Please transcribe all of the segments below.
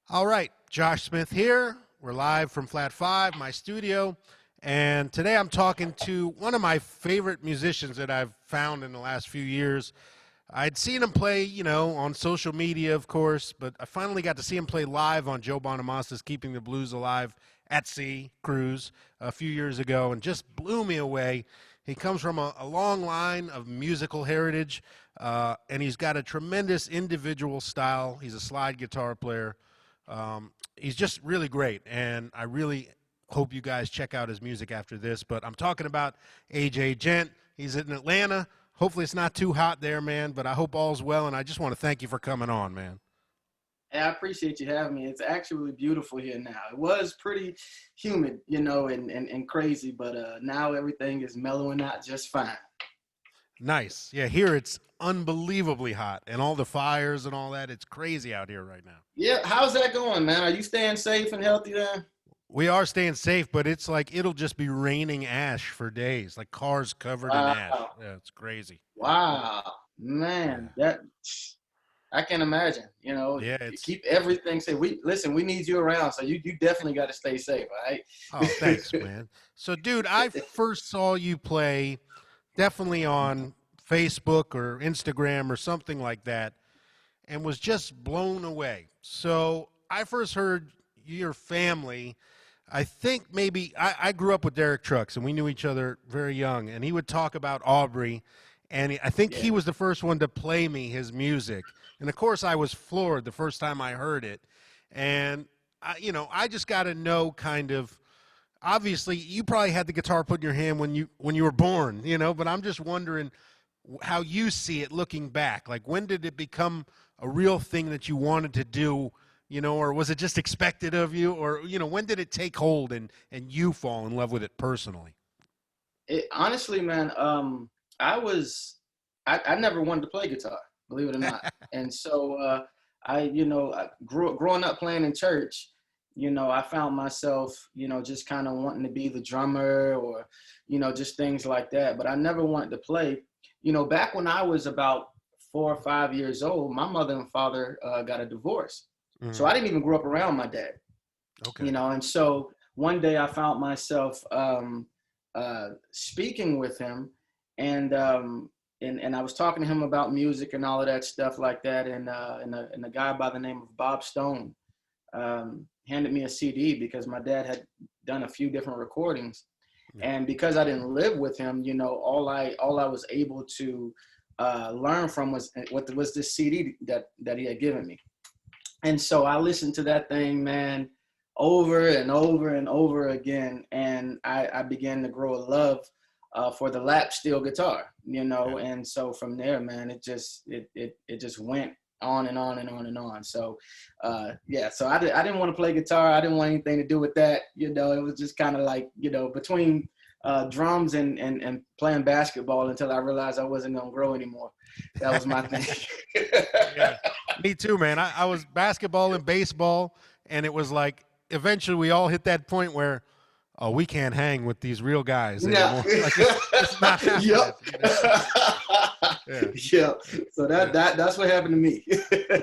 All right, Josh Smith here. We're live from Flat 5, my studio. And today I'm talking to one of my favorite musicians that I've found in the last few years. I'd seen him play, on social media, of course, but I finally got to see him play live on Joe Bonamassa's Keeping the Blues Alive at Sea cruise a few years ago and just blew me away. He comes from a long line of musical heritage, and he's got a tremendous individual style. He's a slide guitar player. He's just really great, and I really hope you guys check out his music after this. But I'm talking about AJ Ghent. He's in Atlanta. Hopefully it's not too hot there, man, but I hope all's well, and I just want to thank you for coming on, man. Hey, I appreciate you having me. It's actually beautiful here now. It was pretty humid, and crazy, but now everything is mellowing out just fine. Nice. Yeah, here it's unbelievably hot, and all the fires and all that. It's crazy out here right now. Yeah, how's that going, man? Are you staying safe and healthy there? We are staying safe, but it's like it'll just be raining ash for days, like cars covered in ash. Wow. Yeah, it's crazy. Wow. Yeah, Man, that I can imagine. yeah You it's keep everything safe. We need you around, so you definitely got to stay safe, all right? Oh, thanks, man. So, dude, I first saw you play definitely on Facebook or Instagram or something like that and was just blown away. So, I first heard your family. I think maybe I grew up with Derek Trucks and we knew each other very young, and he would talk about Aubrey. And I think Yeah. he was the first one to play me his music. And of course, I was floored the first time I heard it. And, I just got to know kind of obviously you probably had the guitar put in your hand when you were born, but I'm just wondering how you see it looking back. Like when did it become a real thing that you wanted to do, or was it just expected of you, or when did it take hold and you fall in love with it personally? Honestly, man, I never wanted to play guitar, believe it or not. And so growing up playing in church, I found myself, just kind of wanting to be the drummer or, just things like that. But I never wanted to play. Back when I was about 4 or 5 years old, my mother and father got a divorce. So Hmm. I didn't even grow up around my dad, Okay. and so one day I found myself speaking with him, and I was talking to him about music and all of that stuff like that, and a guy by the name of Bob Stone handed me a CD because my dad had done a few different recordings, Yeah. and because I didn't live with him, all I was able to learn from was what was this CD that he had given me. And so I listened to that thing, man, over and over and over again. And I began to grow a love for the lap steel guitar, Yeah. and so from there, man, it just went on and on and on and on. So, yeah, so I didn't want to play guitar. I didn't want anything to do with that. It was just kind of like, between drums and playing basketball until I realized I wasn't going to grow anymore. That was my thing. Yeah. Me too, man. I was basketball and baseball, and it was like eventually we all hit that point where, oh, we can't hang with these real guys Yeah. anymore. Like it's not happening. Yep. Yeah. Yeah. So Yeah. that's what happened to me.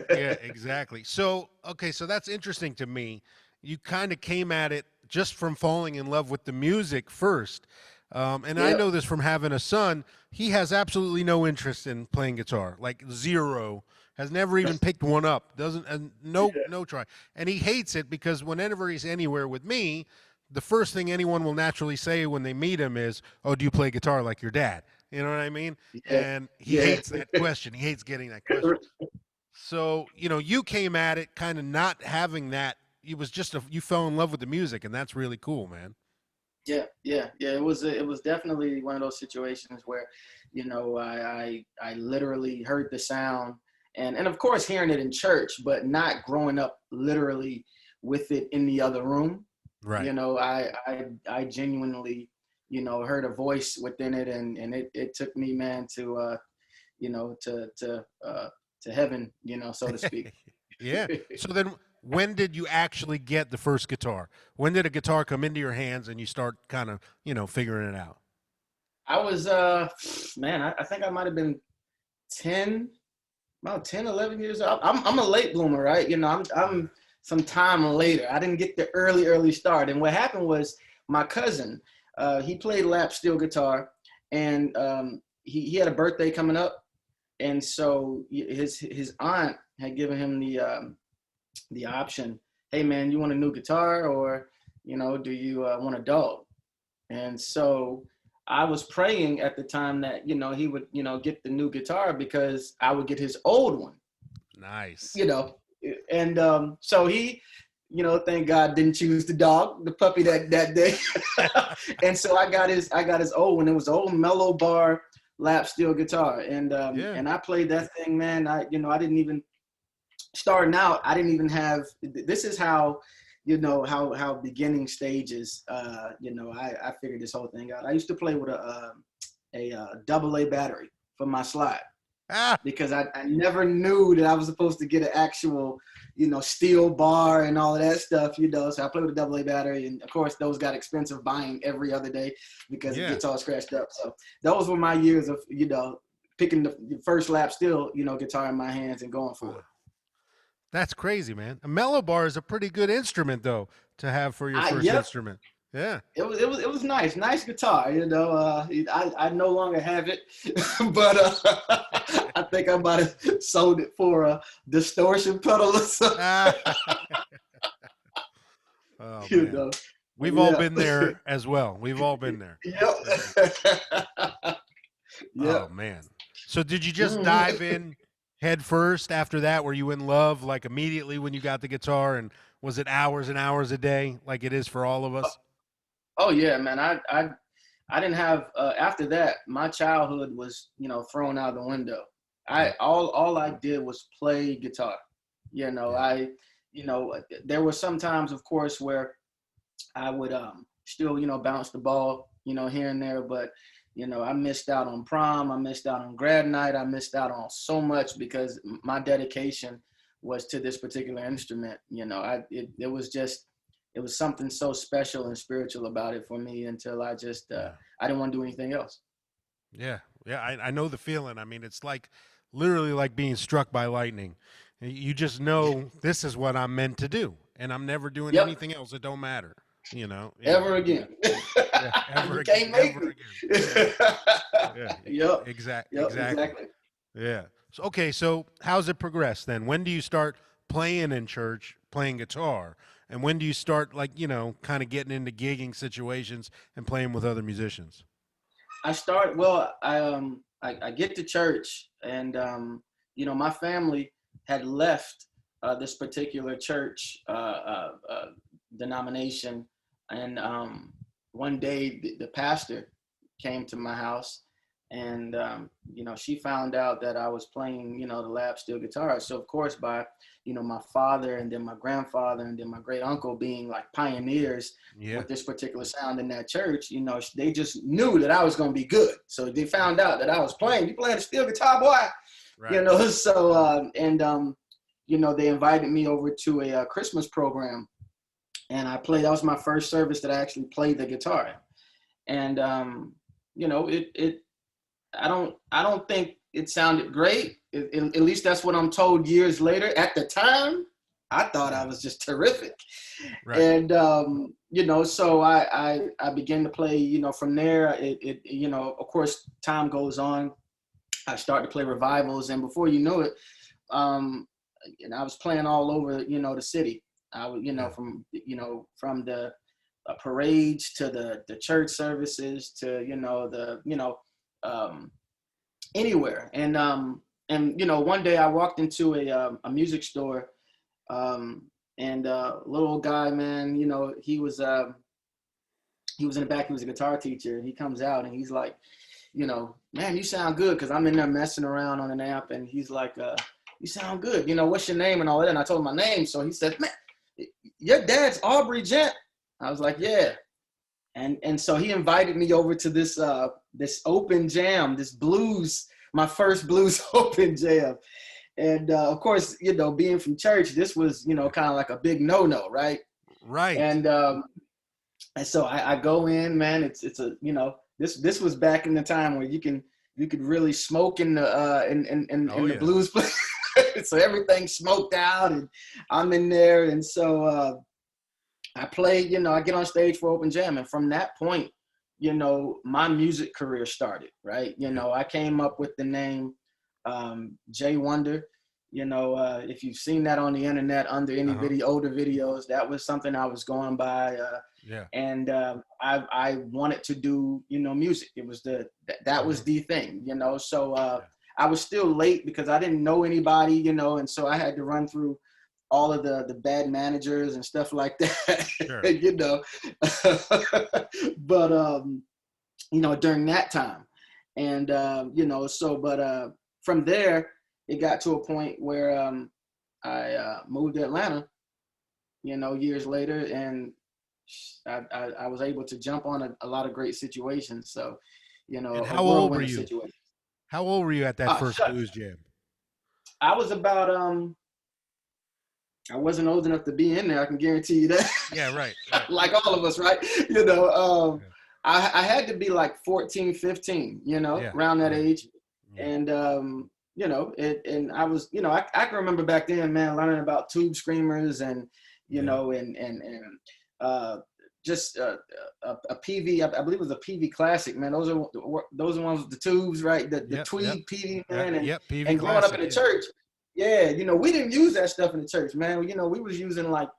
Yeah, exactly. So, okay, so that's interesting to me. You kind of came at it just from falling in love with the music first. And I Yep. know this from having a son. He has absolutely no interest in playing guitar, like zero. Has never even picked one up. Doesn't and no try. And he hates it because whenever he's anywhere with me, the first thing anyone will naturally say when they meet him is, "Oh, do you play guitar like your dad?" You know what I mean? Yeah. And he Yeah. hates that question. He hates getting that question. So, you came at it kind of not having that. It was just you fell in love with the music, and that's really cool, man. Yeah, yeah, yeah. It was definitely one of those situations where, I literally heard the sound, and of course hearing it in church, but not growing up literally with it in the other room. Right. I genuinely, heard a voice within it, and it took me, man, to you know to heaven, so to speak. Yeah. So then when did you actually get the first guitar? When did a guitar come into your hands and you start kind of, figuring it out? I was man, I think I might have been 10, about 10, 11 years old. I'm a late bloomer, right? I'm some time later. I didn't get the early start. And what happened was my cousin, he played lap steel guitar, and he had a birthday coming up. And so his aunt had given him the option, hey man, you want a new guitar, or, you know, do you want a dog? And so I was praying at the time that, you know, he would, you know, get the new guitar because I would get his old one. Nice. You know, and so he, you know, thank God didn't choose the dog, the puppy that day. And so I got his old one. It was an old mellow bar lap steel guitar. And and I played that thing, man. I didn't even, starting out, I didn't even have, this is how, you know, how beginning stages, you know, I figured this whole thing out. I used to play with a AA battery for my slide. Because I never knew that I was supposed to get an actual, you know, steel bar and all of that stuff, you know. So I played with a AA battery, and of course those got expensive buying every other day because it gets all scratched up. So those were my years of, you know, picking the first lap steel, you know, guitar in my hands and going for it. That's crazy, man. A mellow bar is a pretty good instrument, though, to have for your first instrument. Yeah. It was nice guitar, you know. I no longer have it, but I think I might have sold it for a distortion pedal or something. Oh, you man. know. We've all been there as well. We've all been there. Yep. Oh man. So did you just dive in head first after that? Were you in love like immediately when you got the guitar, and was it hours and hours a day like it is for all of us? Oh yeah, man. I didn't have after that, my childhood was, you know, thrown out the window. All I did was play guitar. You know, you know, there were some times, of course, where I would still, you know, bounce the ball, you know, here and there, but you know, I missed out on prom, I missed out on grad night, I missed out on so much because my dedication was to this particular instrument. You know, it was something so special and spiritual about it for me until I just I didn't want to do anything else. Yeah. Yeah. I know the feeling. I mean, it's like literally like being struck by lightning. You just know this is what I'm meant to do, and I'm never doing anything else. It don't matter, you know. Yeah. Ever again. Ever you again. can't make Ever it. again. Yep. Exactly. Yeah. So, okay. So how's it progressed then? When do you start playing in church, playing guitar? And when do you start, like, you know, kind of getting into gigging situations and playing with other musicians? I get to church, and you know, my family had left this particular church denomination, and one day the pastor came to my house, and you know, she found out that I was playing, you know, the lap steel guitar. So of course, by, you know, my father and then my grandfather and then my great uncle being like pioneers with this particular sound in that church, you know, they just knew that I was going to be good. So they found out that I was playing. You playing the steel guitar, boy? Right. You know, so you know, they invited me over to a Christmas program, and I played. That was my first service that I actually played the guitar. And you know, I don't think it sounded great. At least that's what I'm told years later. At the time, I thought I was just terrific. Right. And you know, so I began to play. You know, from there, you know, of course, time goes on. I started to play revivals, and before you know it, and I was playing all over, you know, the city. I was, you know, from the parades to the church services to, you know, anywhere. And you know, one day I walked into a music store, and little old guy, man, you know, he was in the back. He was a guitar teacher. He comes out and he's like, you know, man, you sound good, because I'm in there messing around on an amp, and he's like, you sound good. You know, what's your name and all that? And I told him my name. So he said, man, your dad's Aubrey Gent. I was like, yeah. And so he invited me over to this open jam, this blues, my first blues open jam. And of course, you know, being from church, this was, you know, kind of like a big no-no, right? Right. And so I go in, man. It's a, you know, this was back in the time where you could really smoke in the the blues place. So everything's smoked out, and I'm in there, and so I play. I get on stage for open jam, and from that point, my music career started. Right, Yeah. I came up with the name Jay Wonder. If you've seen that on the internet under any Uh-huh. older videos, that was something I was going by. Yeah. And I wanted to do music. It was that was Uh-huh. the thing. So Yeah. I was still late because I didn't know anybody, and so I had to run through all of the bad managers and stuff like that. Sure. you know but during that time, and from there it got to a point where I moved to Atlanta, years later, and I was able to jump on a lot of great situations. So, And a how old were whirlwind of you? situations. How old were you at that first Shucks. blues jam? I was about I wasn't old enough to be in there. I can guarantee you that. Yeah, right, right. Like all of us, right? You know, Yeah. I had to be like 14, 15, Yeah. around that Yeah. age. Yeah. And, and I was, I can remember back then, man, learning about tube screamers and, Yeah. uh, just a PV, I believe it was a PV Classic, man. Those are ones with the tubes, right? The Yep. Yep. Tweed PV, Yeah. man. Yep. PV And growing up in Classic. the Yeah. church, yeah, we didn't use that stuff in the church, man. We was using like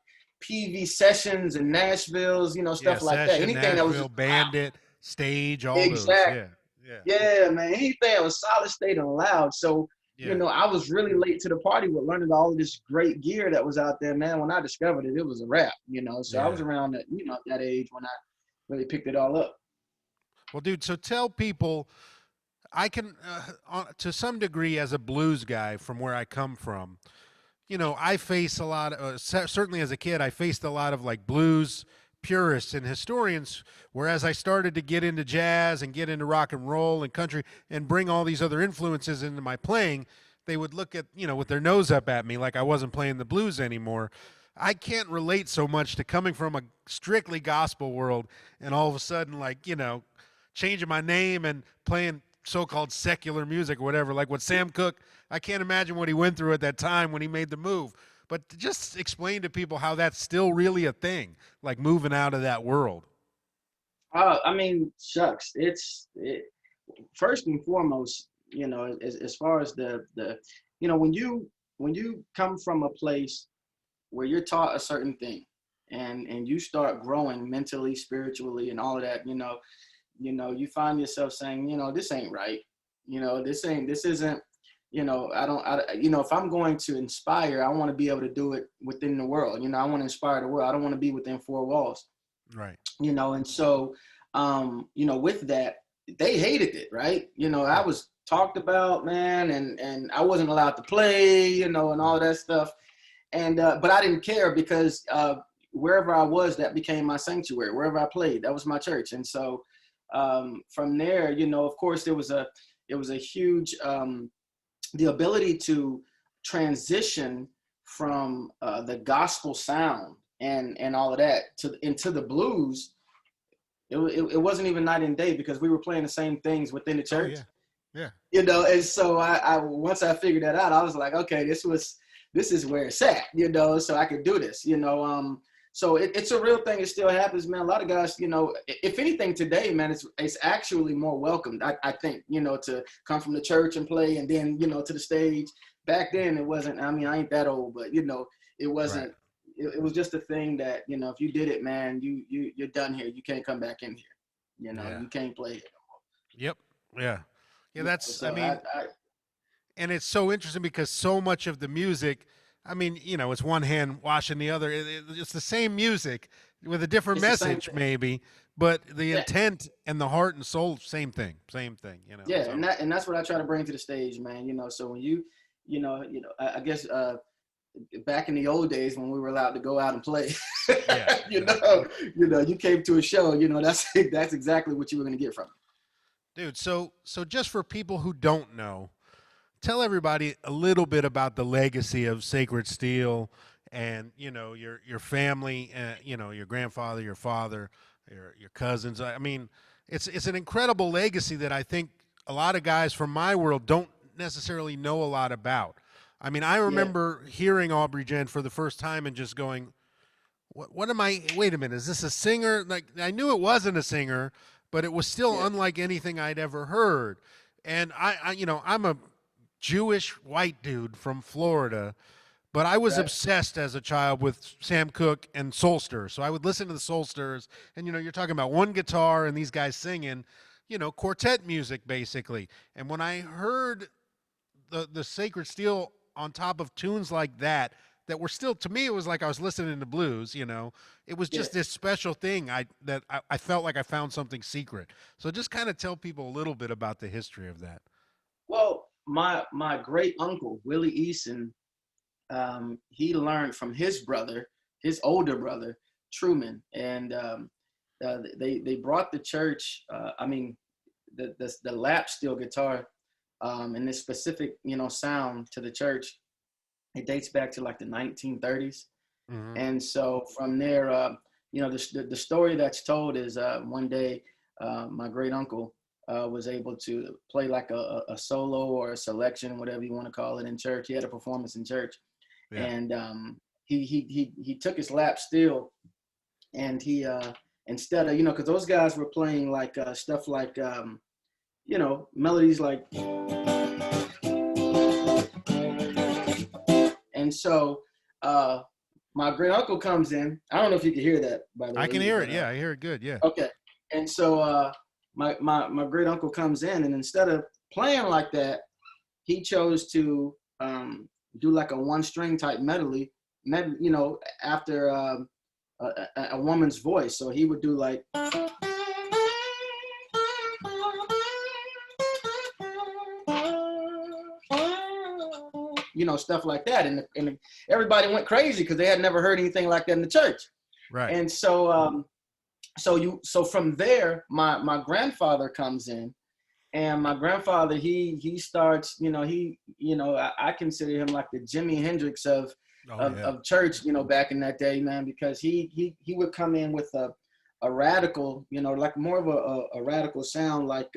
PV Sessions and Nashvilles, Yeah. stuff like that. Session, Anything that was Nashville, just loud. Bandit, Stage, all those. Exact. Yeah. Yeah. Yeah, man. Anything that was solid state and loud. So, Yeah. I was really late to the party with learning all of this great gear that was out there, man. When I discovered it, it was a wrap, So I was Yeah. around that, that age when I really picked it all up. Well, dude, so tell people I can, to some degree, as a blues guy from where I come from, I face a lot of, certainly as a kid, I faced a lot of like blues purists and historians. Whereas I started to get into jazz and get into rock and roll and country and bring all these other influences into my playing, they would look at, with their nose up at me like I wasn't playing the blues anymore. I can't relate so much to coming from a strictly gospel world and all of a sudden, like, changing my name and playing so-called secular music or whatever, like what Sam Cooke, I can't imagine what he went through at that time when he made the move. But to just explain to people how that's still really a thing, like moving out of that world. I mean, shucks. First and foremost, as far as when you come from a place where you're taught a certain thing, and you start growing mentally, spiritually, and all of that, you find yourself saying, this ain't right. This isn't, if I'm going to inspire, I want to be able to do it within the world. I want to inspire the world. I don't want to be within four walls, Right. and so, with that, they hated it, right? I Yeah. was talked about, man, and I wasn't allowed to play, and all Yeah. that stuff. And, but I didn't care because, wherever I was, that became my sanctuary. Wherever I played, that was my church. And so, from there, of course, it was a huge, the ability to transition from the gospel sound and all of that into the blues. It wasn't even night and day because we were playing the same things within the Oh church, yeah. Yeah. and so I once I figured that out, I was like, okay, this is where it's at, so I could do this, so it's a real thing. It still happens, man. A lot of guys, if anything today, man, it's actually more welcomed, I think, to come from the church and play and then, to the stage. Back then it wasn't, I mean, I ain't that old, but it Right. wasn't, it was just a thing that, if you did it, man, you're done here. You can't come back in here. Yeah. You can't play it. Yep. Yeah. Yeah. That's. I So mean, and it's so interesting because so much of the music, I mean, it's one hand washing the other. It's the same music with a different it's the same message, thing. maybe, but the Yeah. intent and the heart and soul, same thing. Same thing. Yeah. So And that's what I try to bring to the stage, man. So when I guess, back in the old days when we were allowed to go out and play, yeah. you Yeah. know, you came to a show, that's exactly what you were going to get from it. Dude, so just for people who don't know, tell everybody a little bit about the legacy of Sacred Steel and your family, your grandfather, your father, your cousins. I mean, it's an incredible legacy that I think a lot of guys from my world don't necessarily know a lot about. I mean, I Yeah, remember hearing Aubrey Jen for the first time and just going, what am I? Wait a minute, is this a singer? Like, I knew it wasn't a singer, but it was still yeah, unlike anything I'd ever heard. And I'm a Jewish white dude from Florida, but I was right. obsessed as a child with Sam Cooke and Soulsters. So I would listen to the Soulsters, and you're talking about one guitar and these guys singing, quartet music basically. And when I heard the Sacred Steel on top of tunes like that were still, to me, it was like I was listening to blues. It was Yeah. just this special thing I felt like I found something secret. So just kind of tell people a little bit about the history of that. Well, my great uncle Willie Eason, he learned from his brother, his older brother Truman, and they brought the church. I mean, the lap steel guitar, and this specific sound to the church. It dates back to like the 1930s, Hmm. and so from there, the story that's told is one day my great uncle was able to play like a solo or a selection, whatever you want to call it, in church. He had a performance in church, Yeah. and he took his lap steel, and he instead of because those guys were playing like stuff like melodies like, and so uh, my great uncle comes in. I don't know if you can hear that, by the I can way, hear it. but Yeah, I hear it good. Yeah. okay. And so my great uncle comes in, and instead of playing like that, he chose to do like a one string type medley, after a woman's voice. So he would do like, stuff like that, and everybody went crazy because they had never heard anything like that in the church. Right. And so from there, my grandfather comes in, and my grandfather he starts, I consider him like the Jimi Hendrix Oh yeah. of church, back in that day, man, because he would come in with a radical, like more of a radical sound, like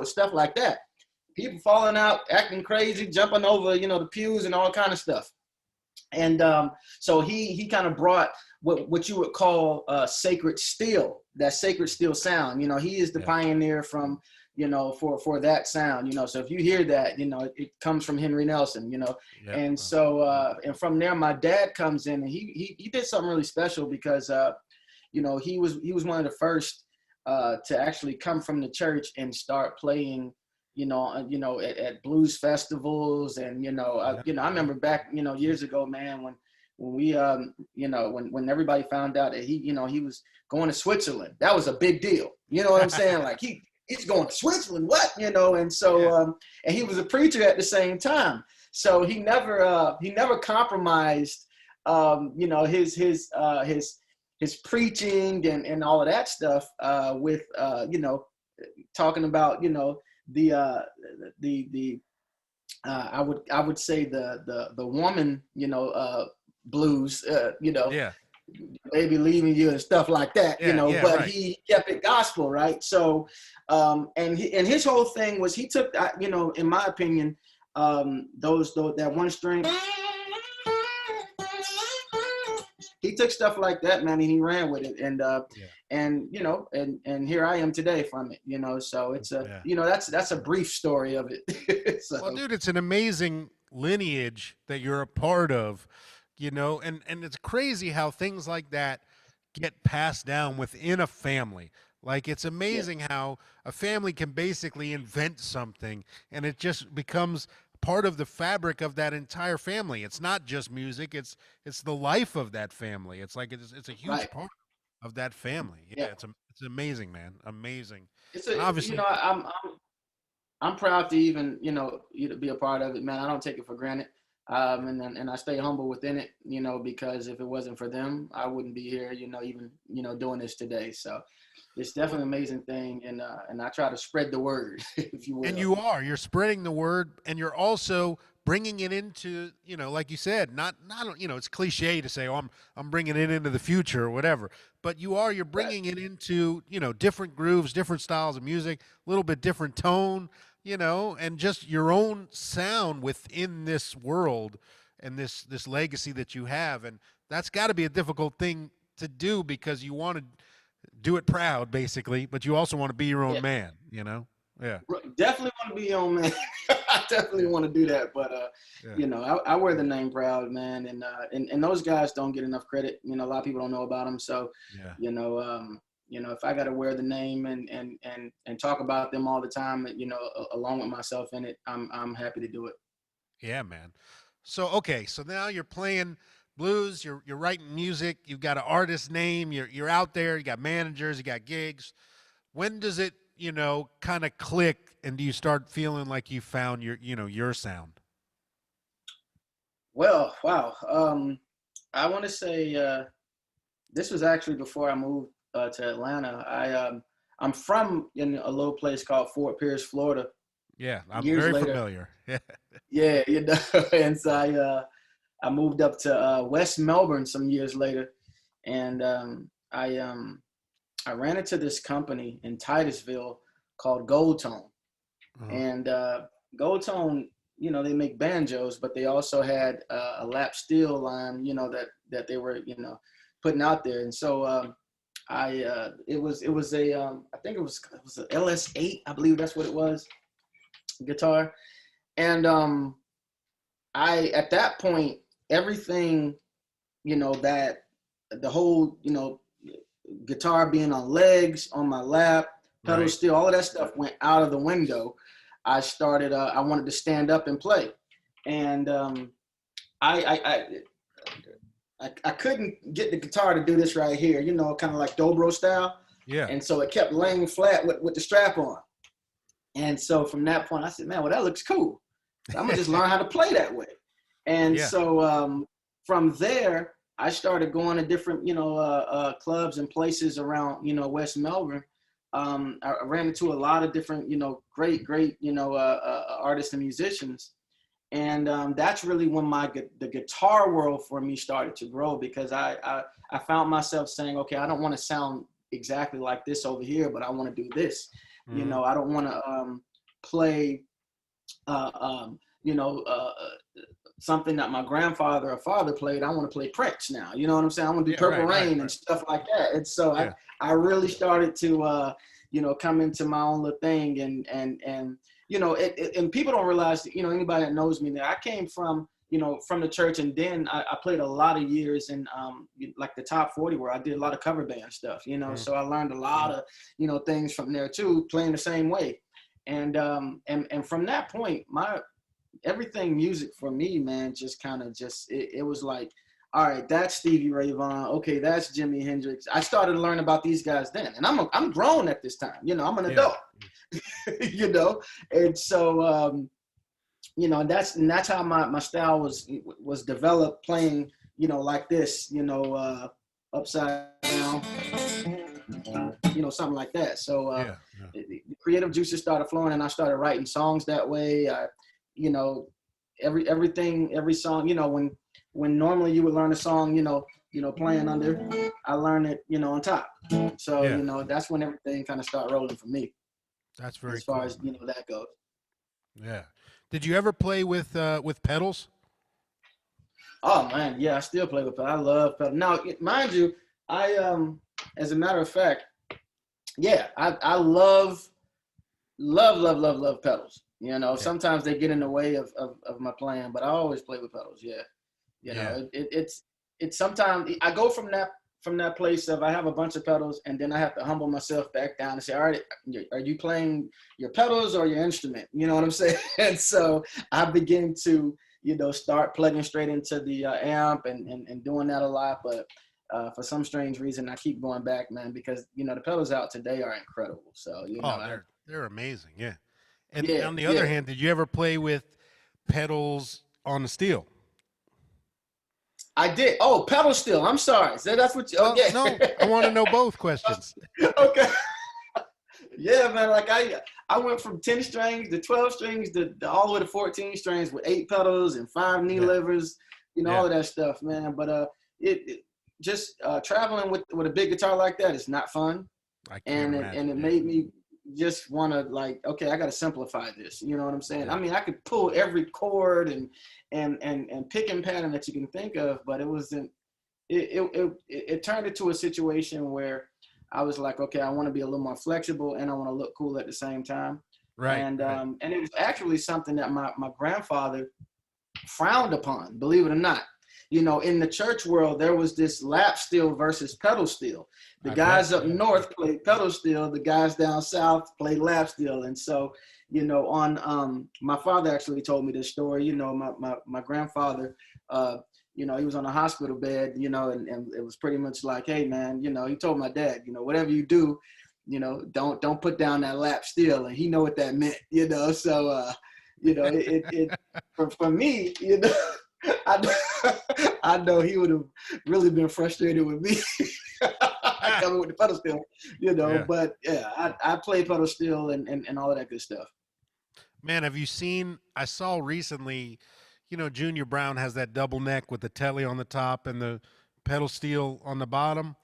stuff like that. People falling out, acting crazy, jumping over, the pews and all kind of stuff. And so he kind of brought what you would call sacred steel, that sacred steel sound. He is the Yeah. pioneer from, for that sound. So if you hear that, it comes from Henry Nelson. Yeah. And so and from there, my dad comes in, and he did something really special because he was one of the first to actually come from the church and start playing, at blues festivals. And Yeah. I remember back, years ago, man, when we when everybody found out that he was going to Switzerland. That was a big deal. You know what I'm saying? Like he's going to Switzerland, what? And so Yeah. and he was a preacher at the same time. So he never compromised his preaching and all of that stuff with talking about the I would say the woman blues, Yeah. maybe leaving you and stuff like that, Yeah. Yeah. but Right. he kept it gospel, right? So and his whole thing was he took in my opinion, that one string, he took stuff like that, man, and he ran with it. Yeah. And here I am today from it, so it's Yeah. that's a brief story of it. Well, So dude, it's an amazing lineage that you're a part of, and it's crazy how things like that get passed down within a family. Like, it's yeah, amazing how a family can basically invent something and it just becomes part of the fabric of that entire family. It's not just music, it's the life of that family. It's like it's a huge right, part of that family. Yeah, yeah. it's amazing, man. Amazing. It's And a obviously, I'm proud to even you to be a part of it, man. I don't take it for granted, and I stay humble within it, because if it wasn't for them, I wouldn't be here, even doing this today. So it's definitely an amazing thing, and I try to spread the word, if you and will. you're spreading the word, and you're also bringing it into, like you said, not it's cliche to say, oh, I'm bringing it into the future or whatever, but you're Right. bringing it into, different grooves, different styles of music, a little bit different tone, and just your own sound within this world and this legacy that you have. And that's got to be a difficult thing to do because you want to do it proud, basically, but you also want to be your own Yeah. man. Yeah. Definitely want to be your own man. I definitely Yeah. want to do that, but Yeah. I wear the name proud, man, and those guys don't get enough credit. A lot of people don't know about them, so Yeah. if I got to wear the name and talk about them all the time, along with myself in it, I'm happy to do it. Yeah, man. So okay, so now you're playing blues, you're writing music, you've got an artist name, you're out there, you got managers, you got gigs. When does it, kind of click and do you start feeling like you found your sound? Well, wow. I want to say this was actually before I moved to Atlanta. I'm from in a little place called Fort Pierce, Florida. Yeah, I'm Years very later, familiar. Yeah. yeah, and so I moved up to West Melbourne some years later, and I ran into this company in Titusville called Gold Tone, Uh-huh. and Gold Tone, they make banjos, but they also had a lap steel line, that they were, putting out there, and so it was a I think it was a LS8, I believe that's what it was, guitar, and I at that point everything, that the whole, guitar being on legs on my lap, pedal Right. steel, all of that stuff went out of the window. I started. I wanted to stand up and play, and I, I I couldn't get the guitar to do this right here, kind of like dobro style, Yeah. and so it kept laying flat with the strap on. And so from that point, I said, man, well, that looks cool. So I'm gonna just learn how to play that way. And Yeah. so from there, I started going to different, clubs and places around, West Melbourne. I ran into a lot of different, great, artists and musicians. And that's really when the guitar world for me started to grow, because I found myself saying, okay, I don't want to sound exactly like this over here, but I want to do this. Hmm. I don't want to play, uh, um, you know, uh, something that my grandfather or father played. I want to play Prince now. You know what I'm saying? I want to do Yeah. Purple Right. Right. Rain and Right. stuff like that. And so Yeah. I really started to, come into my own little thing, and and people don't realize, anybody that knows me, that I came from the church, and then I played a lot of years in like the top 40, where I did a lot of cover band stuff, Mm. so I learned a lot of, things from there too, playing the same way. And from that point, my everything music for me, man, just kind of it was like, all right, that's Stevie Ray Vaughan. Okay, that's Jimi Hendrix. I started to learn about these guys then, and I'm grown at this time. I'm an Yeah. adult. you know, and so and that's how my style was developed, playing like this, upside down, something like that. So Yeah. Yeah. the creative juices started flowing, and I started writing songs that way. You know, every song, when normally you would learn a song, playing under, I learned it, on top. So, Yeah. that's when everything kind of started rolling for me, That's very as far cool, as, man. that goes. Yeah. Did you ever play with pedals? Oh man, yeah, I still play with pedal. I love pedal. Now, mind you, I as a matter of fact, yeah, I love pedals. Yeah. Sometimes they get in the way of my playing, but I always play with pedals. Yeah, Yeah. it's sometimes I go from that place of, I have a bunch of pedals, and then I have to humble myself back down and say, all right, are you playing your pedals or your instrument? You know what I'm saying? And so I begin to, start plugging straight into the amp, and doing that a lot. But for some strange reason, I keep going back, man, because, the pedals out today are incredible. So, Oh, they're amazing. Yeah. And yeah, on the other yeah. hand, did you ever play with pedals on the steel? I did. Oh, pedal steel. I'm sorry. So that's what you, Well, okay. no, I want to know both questions. Okay. Yeah, man. Like I went from 10 strings to 12 strings to all the way to 14 strings with 8 pedals and 5 knee Yeah, levers, yeah, all of that stuff, man. But it just traveling with a big guitar like that is not fun, I can't and imagine. it Yeah, made me just want to, like, okay, I got to simplify this. You know what I'm saying? yeah, I mean, I could pull every chord and picking pattern that you can think of, but it wasn't. It turned into a situation where I was like, okay, I want to be a little more flexible and I want to look cool at the same time. right, right. And it was actually something that my grandfather frowned upon, believe it or not. In the church world, there was this lap steel versus pedal steel. The I bet. guys up Yeah, north played pedal steel, the guys down south played lap steel. And so, on my father actually told me this story. My grandfather, he was on a hospital bed, and it was pretty much like, hey man, he told my dad, whatever you do, don't put down that lap steel. And he know what that meant, so it for me, I know he would have really been frustrated with me coming with the pedal steel, yeah. but yeah, I play pedal steel and all of that good stuff. Man, have you seen? I saw recently, Junior Brown has that double neck with the telly on the top and the pedal steel on the bottom,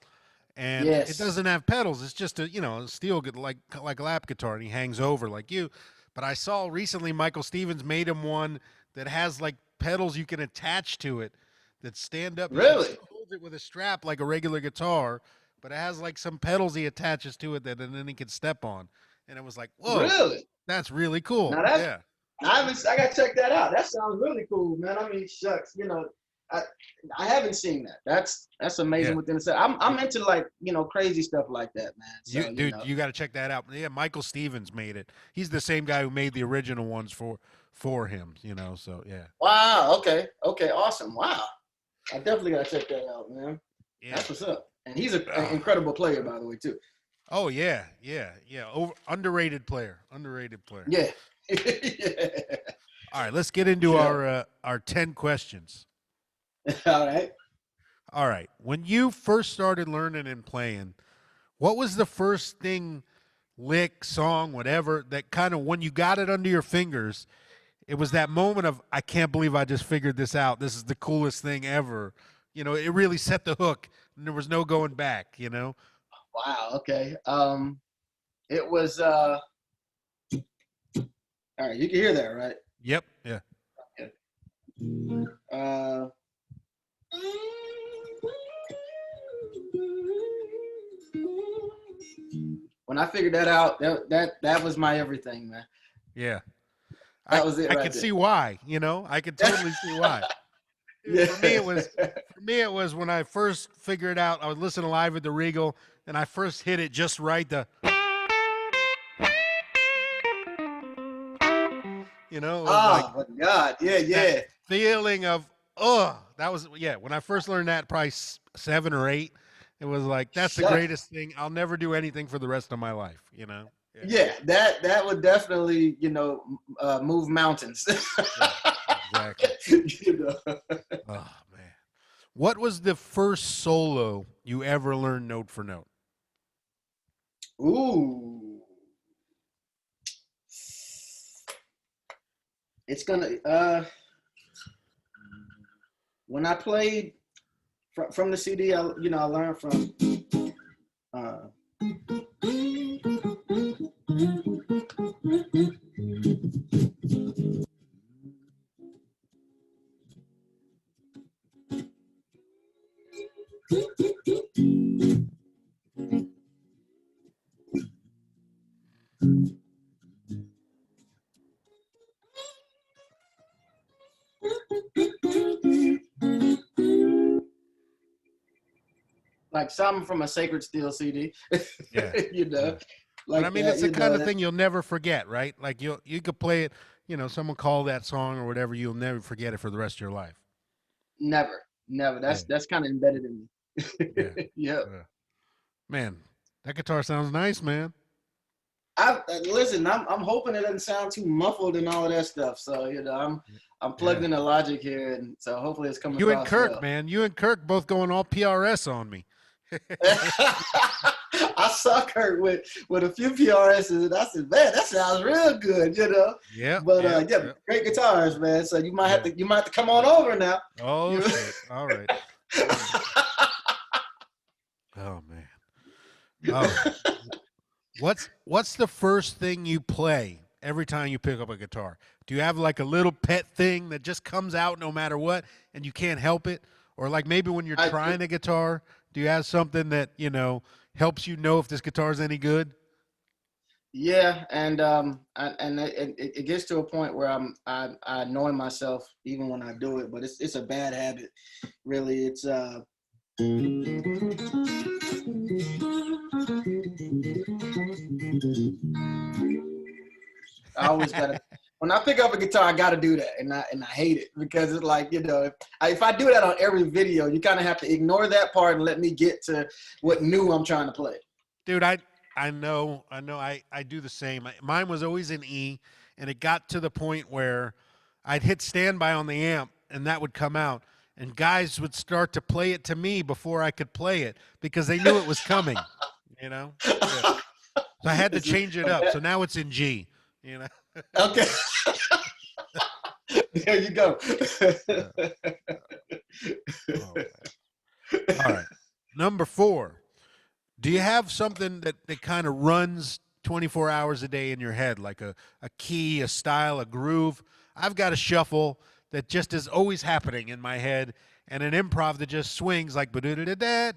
and it Yes, doesn't have pedals. It's just a steel like a lap guitar, and he hangs over like you. But I saw recently Michael Stevens made him one that has like pedals you can attach to it that stand up. He really, still holds it with a strap like a regular guitar, but it has like some pedals he attaches to it that and then he can step on. And it was like, whoa, really. that's really cool. Now that's Yeah. I gotta check that out. That sounds really cool, man. I mean, shucks, I I haven't seen that. That's amazing Yeah. within itself. I'm into, like, crazy stuff like that, man. You So dude, you got to check that out. Yeah, Michael Stevens made it. He's the same guy who made the original ones for him, so yeah. wow, okay, okay, awesome, wow. I definitely gotta check that out, man. Yeah. That's what's up. And he's an Ah. incredible player, by the way, too. Oh yeah, yeah, yeah. Underrated player. Underrated player. Yeah. Yeah. All right, let's get into Yeah. our 10 questions. All right. All right. When you first started learning and playing, what was the first thing, lick, song, whatever, that kind of when you got it under your fingers, it was that moment of I can't believe I just figured this out. This is the coolest thing ever. It really set the hook and there was no going back. Wow. Okay. It was all right, you can hear that, right? Yep. Yeah. Uh when I figured that out, that was my everything, man. Yeah. I That was it I right could see why. I could totally see why. there. For me, it was when I first figured out. I was listening live at the Regal, and I first hit it just right. It was like Oh my God. Yeah, that yeah. feeling of that was yeah. When I first learned that, probably 7 or 8, it was like that's the Shucks. greatest thing. I'll never do anything for the rest of my life. Yeah, Yeah, that would definitely, move mountains. yeah, exactly. you know. Oh man, what was the first solo you ever learned note for note? Ooh. It's gonna when I played from the CD, I learned from uh like something from a Sacred Steel CD. Yeah, you yeah. know, But I like mean, that. it's the kind of That thing you'll never forget, right? Like you could play it. Someone call that song or whatever. You'll never forget it for the rest of your life. never, never. Yeah, That's kind of embedded in yeah, me. Yeah. yeah. Man, that guitar sounds nice, man. I listen. I'm hoping it doesn't sound too muffled and all of that stuff. So I'm plugged Yeah. into Logic here, and so hopefully it's coming You and across Kirk, well. man. You and Kirk both going all PRS on me. I suckered with a few PRSs, and I said, man, that sounds real good, you know. Yep, But yep, yeah, yep, great guitars, man. So yeah. you might have to come on over now. Oh You shit. All right. Oh man. All right. What's the first thing you play every time you pick up a guitar? Do you have like a little pet thing that just comes out no matter what and you can't help it? Or like maybe when you're I trying a guitar, do you have something that, helps you know if this guitar is any good? Yeah, and it gets to a point where I annoy myself even when I do it, but it's a bad habit, really. It's I always gotta when I pick up a guitar, I gotta do that, and I hate it because it's like, if I do that on every video, you kind of have to ignore that part and let me get to what new I'm trying to play. Dude, I do the same. Mine was always an E, and it got to the point where I'd hit standby on the amp, and that would come out, and guys would start to play it to me before I could play it because they knew it was coming. You know? Yeah. So I had to It's change it a up. bad- So now it's in G. You know? okay, there you go. Yeah. Oh man. All right. Number 4. Do you have something that kind of runs 24 hours a day in your head, like a key, a style, a groove? I've got a shuffle that just is always happening in my head, and an improv that just swings like Yeah,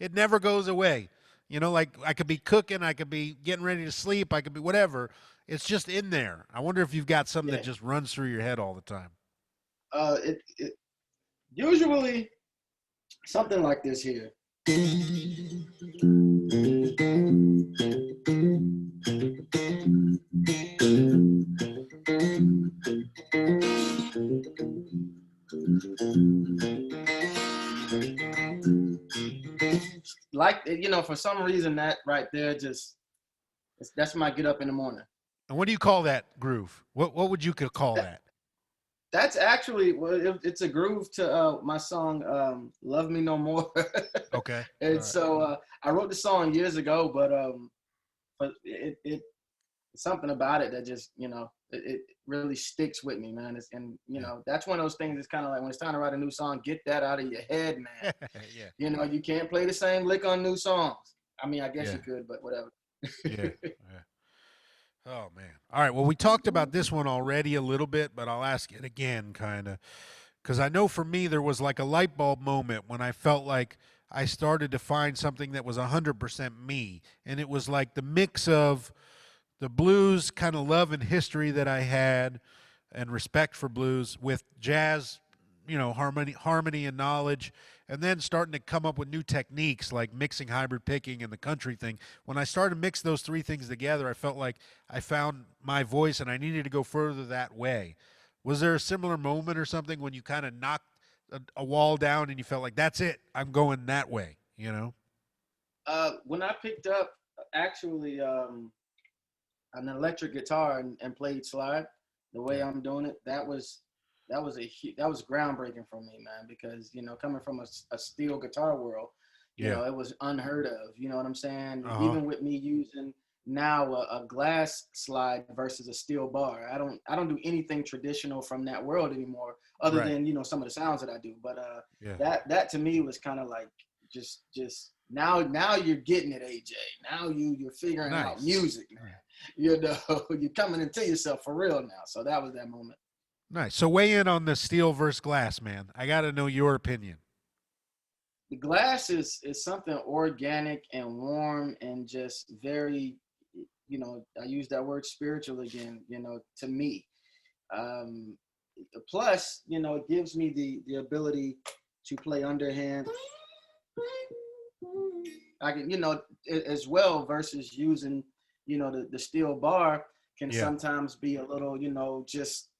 it never goes away. Like I could be cooking, I could be getting ready to sleep, I could be whatever. It's just in there. I wonder if you've got something that yeah. just runs through your head all the time. It usually something like this here. Like, for some reason that right there just that's my get up in the morning. And what do you call that groove? What would you could call That, that? that's actually, well, it's a groove to my song "Love Me No More," Okay. All and right. so I wrote the song years ago, but it's something about it that just it really sticks with me, man. And Yeah. that's one of those things. It's kind of like when it's time to write a new song, get that out of your head, man. Yeah. You can't play the same lick on new songs. I mean, I guess Yeah. you could, but whatever. Yeah. Yeah. Oh man. All right. Well, we talked about this one already a little bit, but I'll ask it again, kind of, because I know for me there was like a light bulb moment when I felt like I started to find something that was 100% me, and it was like the mix of the blues kind of love and history that I had and respect for blues with jazz, harmony and knowledge, and then starting to come up with new techniques like mixing hybrid picking and the country thing. When I started to mix those three things together, I felt like I found my voice and I needed to go further that way. Was there a similar moment or something when you kind of knocked a wall down and you felt like that's it, I'm going that way? When I picked up actually an electric guitar and played slide the way Yeah. I'm doing it, that was groundbreaking for me, man. Because coming from a steel guitar world, Yeah. it was unheard of. You know what I'm saying? Uh-huh. Even with me using now a glass slide versus a steel bar, I don't do anything traditional from that world anymore, other Right. than some of the sounds that I do. But Yeah. that to me was kind of like just now you're getting it, AJ. Now you're figuring out Nice. music, man. You're coming into yourself for real now. So that was that moment. Nice. So weigh in on the steel versus glass, man. I got to know your opinion. The glass is something organic and warm and just very, I use that word spiritual again, to me. Um, Plus, it gives me the ability to play underhand. I can, as well versus using, the steel bar can Yeah. sometimes be a little, just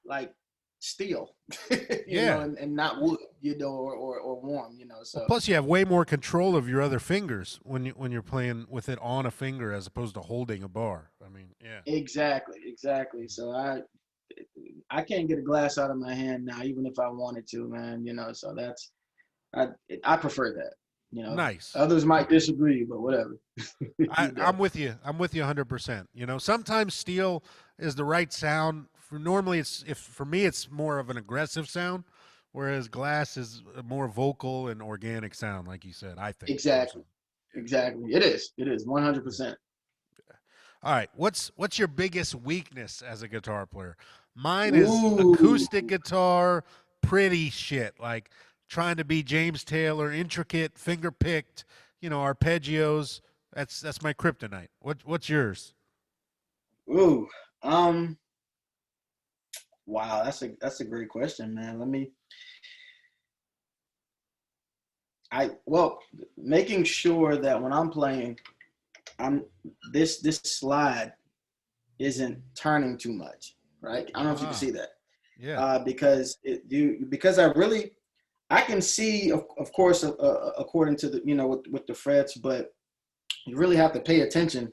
like steel, Yeah. and not wood, or warm, Well, so. plus you have way more control of your other fingers when you're playing with it on a finger as opposed to holding a bar. I mean, yeah. Exactly. So I can't get a glass out of my hand now, even if I wanted to, man. So that's I I prefer that. Nice. Others might disagree, but whatever. I, you know. I'm with you. I'm with you 100%. Sometimes steel is the right sound. Normally, it's if for me, it's more of an aggressive sound, whereas glass is a more vocal and organic sound, like you said. I think Exactly. personally. Exactly. It is. It is 100%. All right, what's your biggest weakness as a guitar player? Mine is Ooh. acoustic guitar, pretty shit, like trying to be James Taylor, intricate, finger picked, arpeggios. That's my kryptonite. What's yours? Ooh. Um. Wow. That's a great question, man. Well, making sure that when I'm playing, I'm this slide isn't turning too much, right? I don't know if you can Ah, see that. yeah, Because I can see, of course, according to the with the frets, but you really have to pay attention,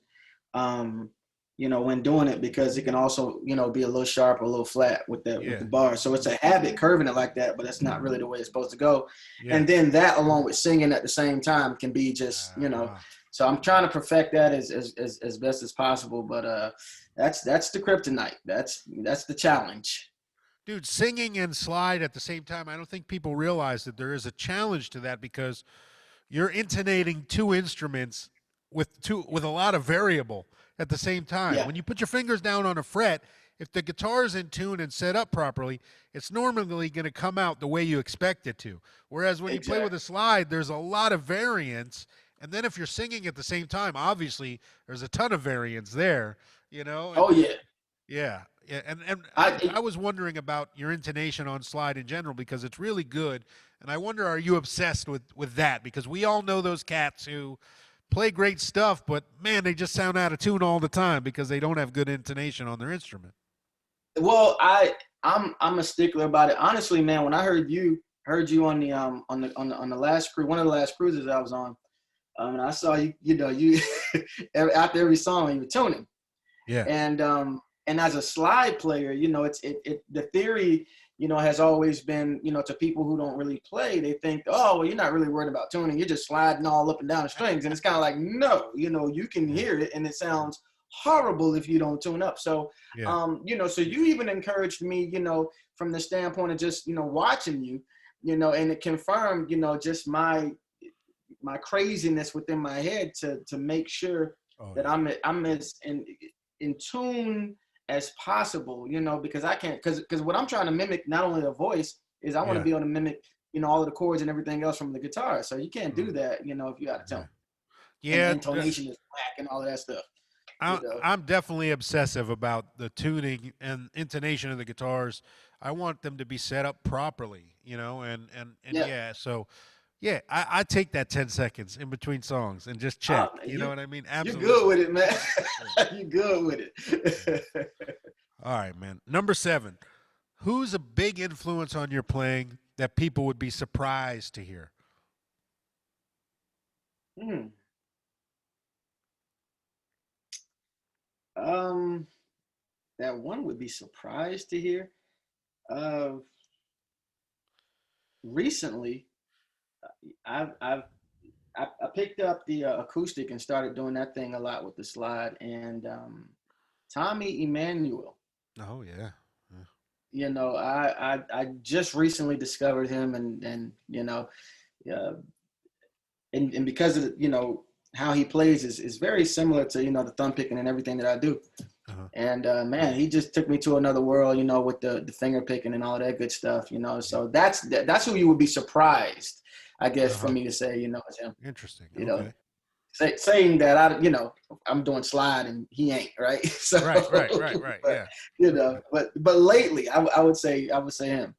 um, when doing it, because it can also be a little sharp or a little flat with the yeah, bar. So it's a habit curving it like that, but that's not really the way it's supposed to go. yeah. And then that, along with singing at the same time, can be just. Ah. So I'm trying to perfect that as best as possible. But that's the kryptonite. That's the challenge. Dude, singing and slide at the same time, I don't think people realize that there is a challenge to that because you're intonating two instruments with a lot of variable at the same time. Yeah, When you put your fingers down on a fret, if the guitar is in tune and set up properly, it's normally going to come out the way you expect it to. Whereas when you play with exactly. a slide, there's a lot of variance. And then if you're singing at the same time, obviously there's a ton of variance there, and Oh yeah. yeah, yeah, and I I was wondering about your intonation on slide in general because it's really good, and I wonder, are you obsessed with that? Because we all know those cats who play great stuff, but man, they just sound out of tune all the time because they don't have good intonation on their instrument. Well, I'm a stickler about it. Honestly, man, when I heard you on the last cruise, one of the last cruises I was on, and I saw you after every song you were tuning, Yeah, and as a slide player, the theory has always been, to people who don't really play, they think, oh, well, you're not really worried about tuning, you're just sliding all up and down the strings, and it's kind of like, no, you can yeah, hear it and it sounds horrible if you don't tune up. So yeah. so you even encouraged me, from the standpoint of just watching you, and it confirmed, just my craziness within my head to make sure Oh that yeah, I'm as in tune as possible, because I can't, because what I'm trying to mimic, not only the voice, is I want to yeah, be able to mimic, all of the chords and everything else from the guitar. So you can't do mm, that, if you're out of yeah, tone, and the yeah. intonation is whack and all of that stuff, you know. I'm definitely obsessive about the tuning and intonation of the guitars. I want them to be set up properly, and Yeah. yeah. So yeah, I take that 10 seconds in between songs and just check. Man, You know what I mean? you're good Absolutely. with it, man. Yeah, You're good with yeah. it. All right, man. Number 7. Who's a big influence on your playing that people would be surprised to hear? Hmm. Um, that one would be surprised to hear. Uh, Recently, I've I picked up the acoustic and started doing that thing a lot with the slide. And Tommy Emmanuel, Oh yeah. Yeah. I just recently discovered him, and uh, and because of how he plays is very similar to the thumb picking and everything that I do. Uh-huh. And man, he just took me to another world, with the finger picking and all that good stuff. Yeah. So that's who you would be surprised, I guess, for Uh-huh. me to say, is him. Interesting. You know, Okay. saying that I'm doing slide and he ain't, right. So, Right, right, right, right. but Yeah. but lately, I would say him.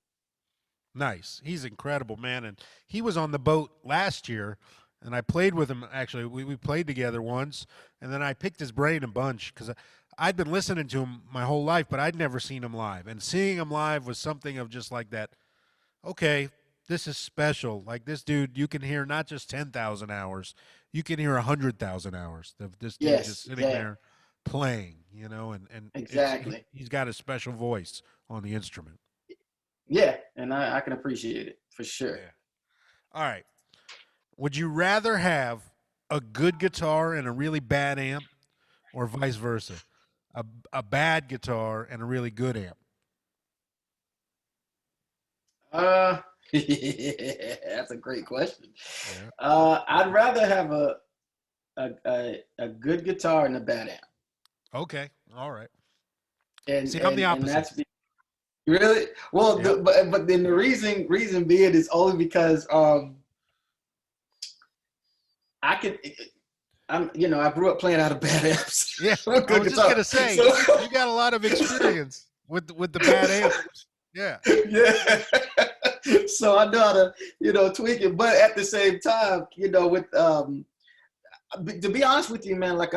Nice. He's incredible, man. And he was on the boat last year, and I played with him. Actually, we played together once, and then I picked his brain a bunch because I'd been listening to him my whole life, but I'd never seen him live. And seeing him live was something of just like that. Okay, this is special. Like this dude, you can hear not just 10,000 hours, you can hear 100,000 hours of this dude just Yes, sitting yeah, there playing, and exactly. he's got a special voice, on the instrument. Yeah, and I can appreciate it for sure. Yeah. All right. Would you rather have a good guitar and a really bad amp, or vice versa? A bad guitar and a really good amp. Uh, that's a great question. Yeah. I'd rather have a good guitar and a bad amp, Okay. All right. and See, I'm the and opposite. really well. Yep. But then the reason being is only because I could. I grew up playing out of bad amps, Yeah. I good was just guitar. gonna say, So you got a lot of experience with the bad amps. Yeah. yeah. So I know how to, tweak it. But at the same time, with to be honest with you, man, like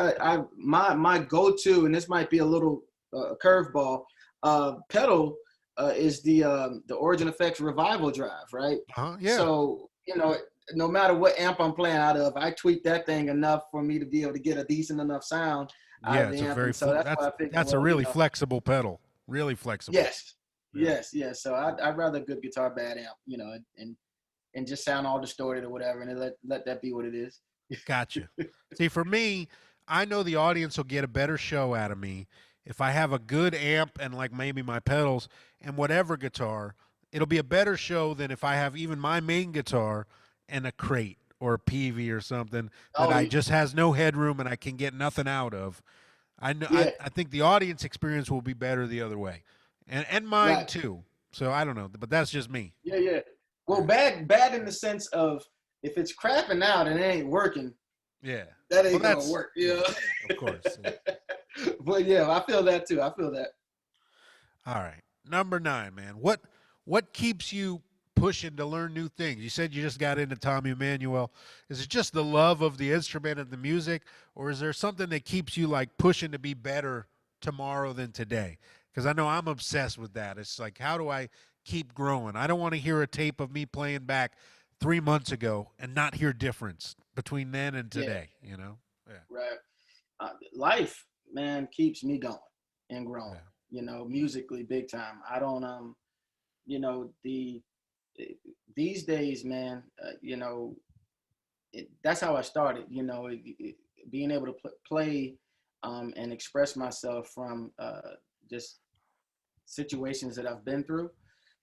my go-to, and this might be a little curveball, pedal is the Origin Effects Revival Drive, right? Huh? Yeah. So no matter what amp I'm playing out of, I tweak that thing enough for me to be able to get a decent enough sound out Yeah. of the It's a amp, and very so that's why I figured, that's a well, really flexible pedal. Really flexible. yes, Yeah. yes. So I'd rather a good guitar, bad amp, and just sound all distorted or whatever, and let that be what it is. Gotcha. See, for me, I know the audience will get a better show out of me if I have a good amp and like maybe my pedals and whatever guitar. It'll be a better show than if I have even my main guitar and a crate or a PV or something that Oh I just has no headroom and I can get nothing out of. I know yeah, I think the audience experience will be better the other way. And mine right. too. So I don't know, but that's just me. Yeah. Well, Yeah. bad in the sense of if it's crapping out and it ain't working, Yeah. that Well, ain't gonna that's work. yeah, of course. Yeah. But yeah, I feel that too. I feel that. All right. Number 9, man. What keeps you pushing to learn new things? You said you just got into Tommy Emmanuel. Is it just the love of the instrument and the music, or is there something that keeps you like pushing to be better tomorrow than today? Because I know I'm obsessed with that. It's like, how do I keep growing? I don't want to hear a tape of me playing back 3 months ago and not hear difference between then and Yeah, today. You know? Yeah. right. Life, man, keeps me going and Yeah. growing. Musically, big time. I don't the these days, man. That's how I started. Being able to play and express myself from just situations that I've been through.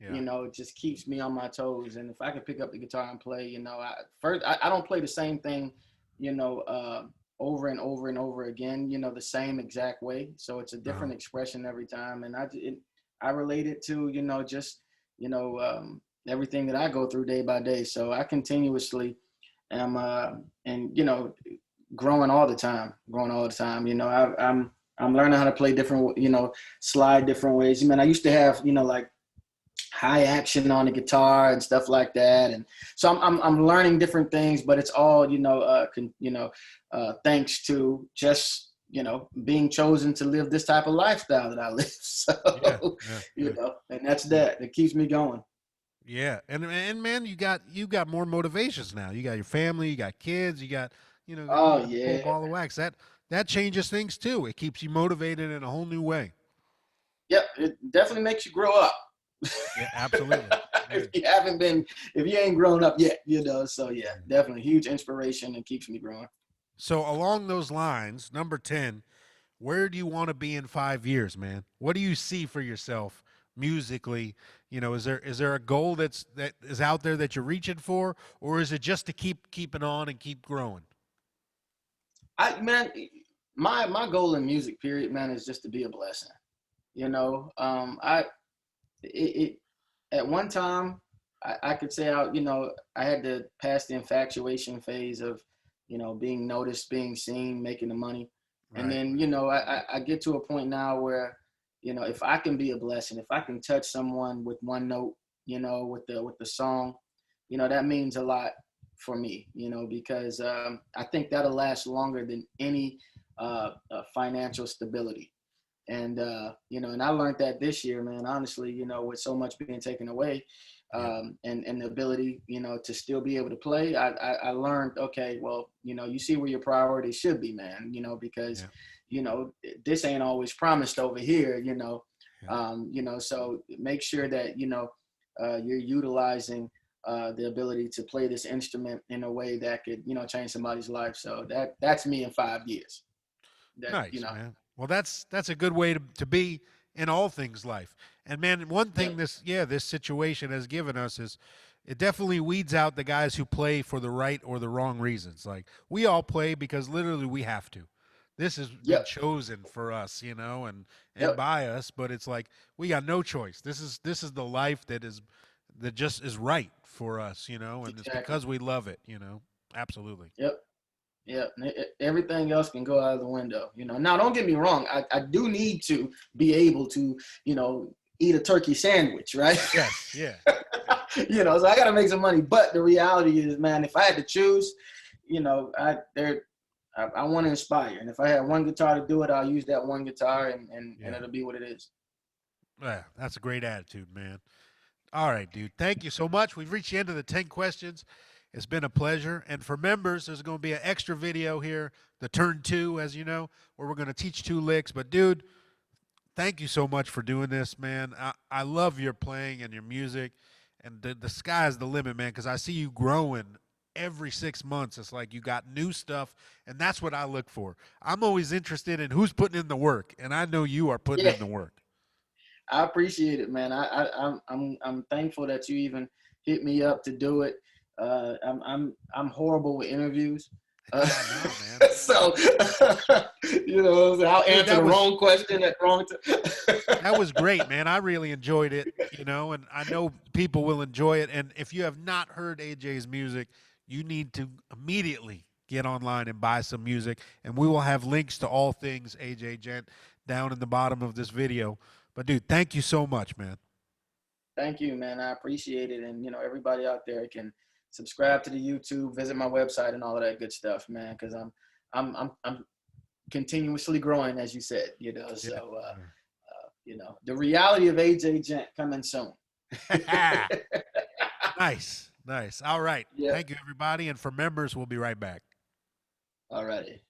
Yeah. It just keeps me on my toes. And if I can pick up the guitar and play, I don't play the same thing, you know, uh, over and over and over again, the same exact way. So it's a Uh-huh. different expression every time. And I relate it to, just, you know, um, everything that I go through day by day. So I continuously am, and, growing all the time. I'm learning how to play different, slide different ways. I used to have, like high action on the guitar and stuff like that, and so I'm learning different things, but it's all thanks to just being chosen to live this type of lifestyle that I live. So Yeah. Yeah. Yeah. and that's that. It keeps me going. Yeah, and man, you got more motivations now. You got your family, you got kids, you Oh got the full yeah, ball of wax. That changes things too. It keeps you motivated in a whole new way. yep. It definitely makes you grow up. Yeah, absolutely. Yeah. If you ain't grown up yet, So yeah, Yeah. definitely huge inspiration and keeps me growing. So along those lines, number 10, where do you want to be in 5 years, man? What do you see for yourself musically? Is there a goal that is out there that you're reaching for, or is it just to keep it on and keep growing? Man, my goal in music, period, man, is just to be a blessing. I it at one time I could say I had to pass the infatuation phase of being noticed, being seen, making the money, and Right. then I get to a point now where if I can be a blessing, if I can touch someone with one note, with the song, that means a lot for me, because I think that'll last longer than any financial stability. And and I learned that this year, man. Honestly, with so much being taken away, Yep. and the ability, to still be able to play, I learned, okay, well, you see where your priorities should be, man. Because Yeah. this ain't always promised over here. Yeah. You know, so make sure that, you know, you're utilizing the ability to play this instrument in a way that could, you know, change somebody's life. So that's me in 5 years. That, you Nice, know, man. Well, that's a good way to be in all things life. And man, one thing yep, this situation has given us is it definitely weeds out the guys who play for the right or the wrong reasons. Like we all play because literally we have to. This has been yep, chosen for us, you know, and yep, by us, but it's like we got no choice. This is the life that just is right for us, you know, and it's exactly. because we love it, you know. Absolutely. Yep. Yeah, everything else can go out of the window. You know, now don't get me wrong. I do need to be able to, you know, eat a turkey sandwich, right? Yes, yeah. You know, so I got to make some money. But the reality is, man, if I had to choose, you know, I want to inspire, and if I had one guitar to do it, I'll use that one guitar, and Yeah. it'll be what it is. Yeah, that's a great attitude, man. All right, dude. Thank you so much. We've reached the end of the 10 questions. It's been a pleasure. And for members, there's going to be an extra video here, the turn two, as you know, where we're going to teach two licks. But, dude, thank you so much for doing this, man. I love your playing and your music. And the sky's the limit, man, because I see you growing every 6 months. It's like you got new stuff. And that's what I look for. I'm always interested in who's putting in the work. And I know you are putting Yeah, in the work. I appreciate it, man. I'm thankful that you even hit me up to do it. I'm horrible with interviews. No, man. So you know, I'll Dude, answer the wrong question at the wrong time. that was great, man. I really enjoyed it, you know, and I know people will enjoy it. And if you have not heard AJ's music, you need to immediately get online and buy some music. And we will have links to all things AJ Gent down in the bottom of this video. But dude, thank you so much, man. Thank you, man. I appreciate it, and you know, everybody out there can subscribe to the YouTube, visit my website, and all of that good stuff, man. Because I'm continuously growing, as you said, you know. So you know, the reality of AJ Gent coming soon. Yeah. Nice, nice. All right. Yeah. Thank you, everybody. And for members, we'll be right back. All righty.